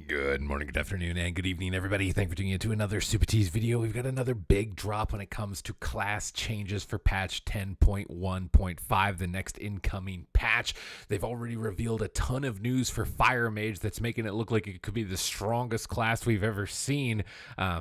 Good morning, good afternoon, and good evening, everybody. Thank you for tuning in to another Supatease video. We've got another big drop when it comes to class changes for patch 10.1.5, the next incoming patch. They've already revealed a ton of news for Fire Mage that's making it look like it could be the strongest class we've ever seen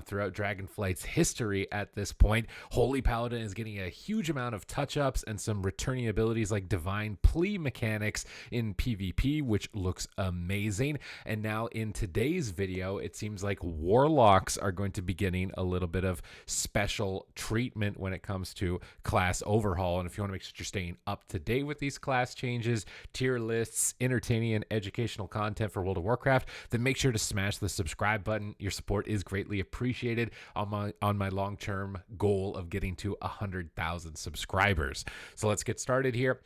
throughout Dragonflight's history at this point. Holy Paladin is getting a huge amount of touch-ups and some returning abilities like Divine Plea mechanics in PvP, which looks amazing. And now in today's video, it seems like Warlocks are going to be getting a little bit of special treatment when it comes to class overhaul. And if you want to make sure you're staying up to date with these class changes, tier lists, entertaining and educational content for World of Warcraft, then make sure to smash the subscribe button. Your support is greatly appreciated on my long-term goal of getting to 100,000 subscribers. So let's get started here.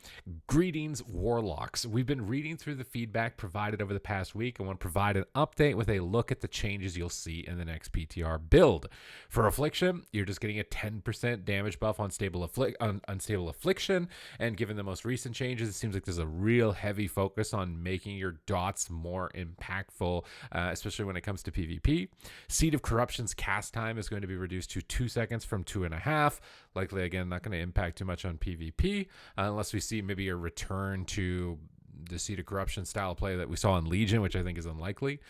Greetings, Warlocks. We've been reading through the feedback provided over the past week and want to provide an update with a look at the changes you'll see in the next PTR build. For Affliction, you're just getting a 10% damage buff on unstable Affliction, and given the most recent changes, it seems like there's a real heavy focus on making your dots more impactful, especially when it comes to PvP. Seed of Corruption's cast time is going to be reduced to 2 seconds from 2.5. Likely, again, not going to impact too much on PvP, unless we see maybe a return to the Seed of Corruption style play that we saw in Legion, which I think is unlikely.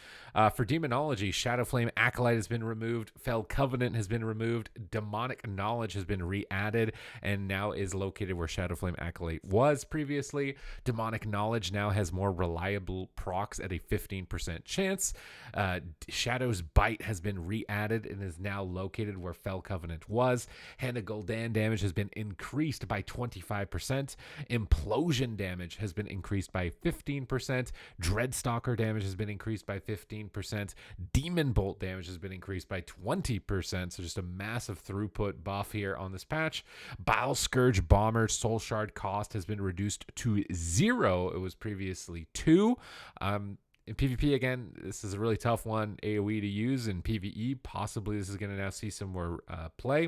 For Demonology, Shadowflame Acolyte has been removed, Fell Covenant has been removed, Demonic Knowledge has been re-added, and now is located where Shadowflame Acolyte was previously. Demonic Knowledge now has more reliable procs at a 15% chance. Shadow's Bite has been re-added and is now located where Fell Covenant was. Hand of Gul'dan damage has been increased by 25%. Implosion damage has been increased by 15%. Dreadstalker damage has been increased by 15%. Demon Bolt damage has been increased by 20%. So just a massive throughput buff here on this patch. Bile Scourge Bomber Soul Shard cost has been reduced to 0. It was previously 2. In PvP, again, this is a really tough one, AoE to use. In PvE, possibly this is going to now see some more play.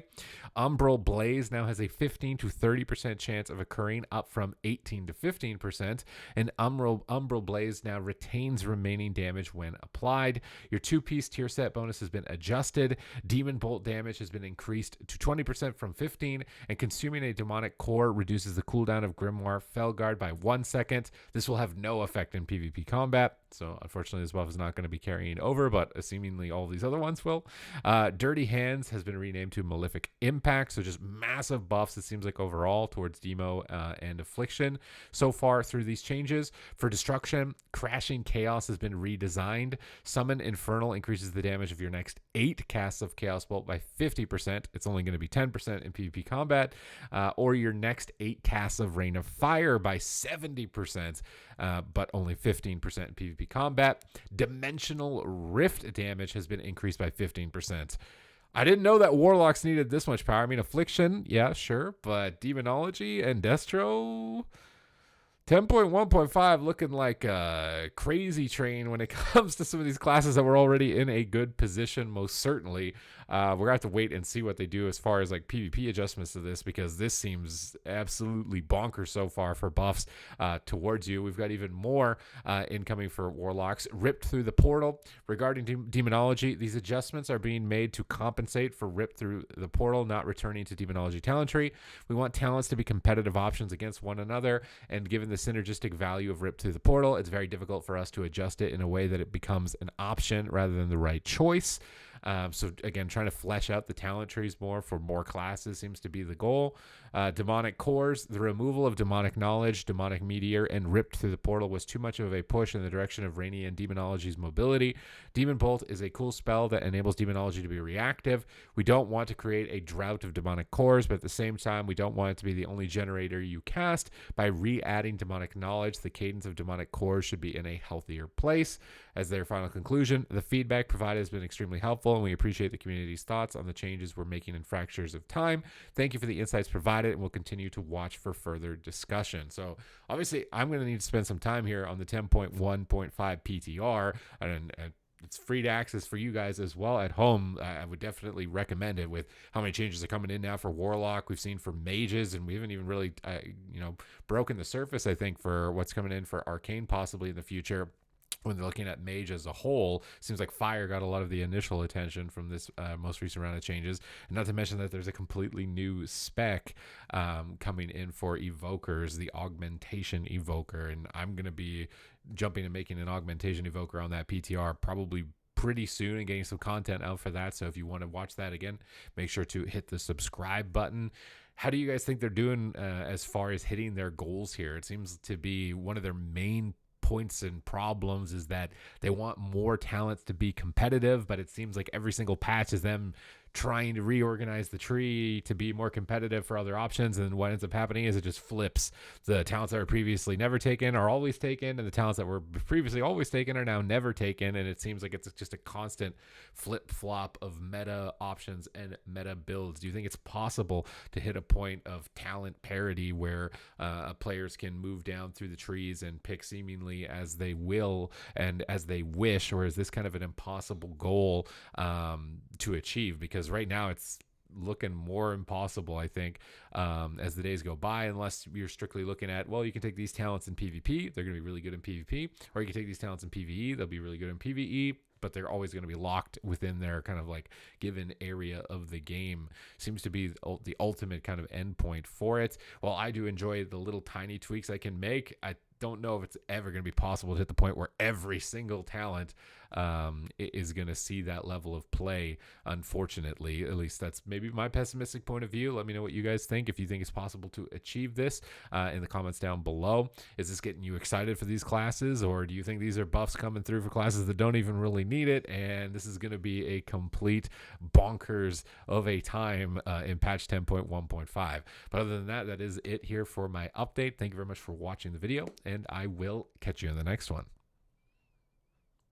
Umbral Blaze now has a 15 to 30% chance of occurring, up from 18 to 15%. And Umbral Blaze now retains remaining damage when applied. Your 2-piece tier set bonus has been adjusted. Demon Bolt damage has been increased to 20% from 15. And consuming a demonic core reduces the cooldown of Grimoire Felguard by 1 second. This will have no effect in PvP combat. So unfortunately, this buff is not going to be carrying over, but seemingly all of these other ones will. Dirty Hands has been renamed to Malefic Impact. So just massive buffs, it seems like, overall towards Demo and Affliction so far through these changes. For Destruction, Crashing Chaos has been redesigned. Summon Infernal increases the damage of your next 8 casts of Chaos Bolt by 50%. It's only going to be 10% in PvP combat. Or your next 8 casts of Rain of Fire by 70%, but only 15% in PvP combat. Dimensional Rift damage has been increased by 15%. I didn't know that Warlocks needed this much power. I mean, Affliction, yeah, sure, but Demonology and Destro, 10.1.5 looking like a crazy train when it comes to some of these classes that were already in a good position, most certainly. We're going to have to wait and see what they do as far as like PvP adjustments to this, because this seems absolutely bonkers so far for buffs towards you. We've got even more incoming for Warlocks. Ripped Through the Portal. Regarding Demonology, these adjustments are being made to compensate for Ripped Through the Portal not returning to Demonology talent tree. We want talents to be competitive options against one another, and given the synergistic value of Rip Through the Portal, it's very difficult for us to adjust it in a way that it becomes an option rather than the right choice. So again, trying to flesh out the talent trees more for more classes seems to be the goal. Demonic Cores, the removal of Demonic Knowledge, Demonic Meteor, and Ripped Through the Portal was too much of a push in the direction of Rainy and Demonology's mobility. Demon Bolt is a cool spell that enables Demonology to be reactive. We don't want to create a drought of Demonic Cores, but at the same time, we don't want it to be the only generator you cast. By re-adding Demonic Knowledge, the cadence of Demonic Cores should be in a healthier place. As their final conclusion, the feedback provided has been extremely helpful, and we appreciate the community's thoughts on the changes we're making in Fractures of Time. Thank you for the insights provided, and we'll continue to watch for further discussion. So obviously, I'm going to need to spend some time here on the 10.1.5 PTR, and it's free to access for you guys as well at home. I would definitely recommend it with how many changes are coming in now for Warlock. We've seen for mages, and we haven't even really, broken the surface, I think, for what's coming in for Arcane possibly in the future. when they're looking at mage as a whole, seems like fire got a lot of the initial attention from this most recent round of changes. And not to mention that there's a completely new spec coming in for evokers, the augmentation evoker. And I'm going to be jumping and making an augmentation evoker on that PTR probably pretty soon and getting some content out for that. So if you want to watch that again, make sure to hit the subscribe button. How do you guys think they're doing as far as hitting their goals here? It seems to be one of their main points and problems is that they want more talents to be competitive, but it seems like every single patch is them trying to reorganize the tree to be more competitive for other options, and what ends up happening is it just flips. The talents that were previously never taken are always taken, and the talents that were previously always taken are now never taken, and it seems like it's just a constant flip-flop of meta options and meta builds. Do you think it's possible to hit a point of talent parity where players can move down through the trees and pick seemingly as they will and as they wish, or is this kind of an impossible goal to achieve? Because right now it's looking more impossible, I think, as the days go by, unless you're strictly looking at, well, you can take these talents in PvP, they're going to be really good in PvP, or you can take these talents in PvE, they'll be really good in PvE, but they're always going to be locked within their kind of like given area of the game. Seems to be the ultimate kind of endpoint for it. While I do enjoy the little tiny tweaks I can make, I don't know if it's ever going to be possible to hit the point where every single talent is going to see that level of play, unfortunately. At least that's maybe my pessimistic point of view. Let me know what you guys think, if you think it's possible to achieve this in the comments down below. Is this getting you excited for these classes, or do you think these are buffs coming through for classes that don't even really need it, and this is going to be a complete bonkers of a time in patch 10.1.5? But other than that, that is it here for my update. Thank you very much for watching the video, and I will catch you in the next one.